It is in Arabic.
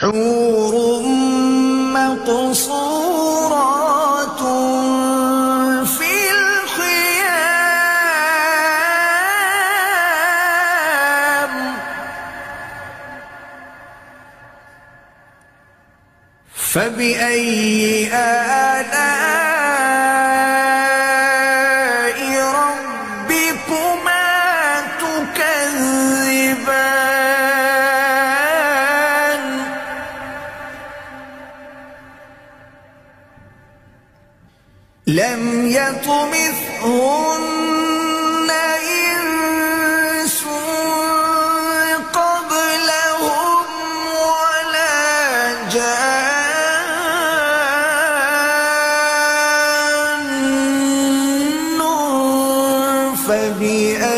حور مقصورات في الخيام فبأي آلاء ربكما تكذبان لم يطمثهن إنس قبلهم ولا جان فبأي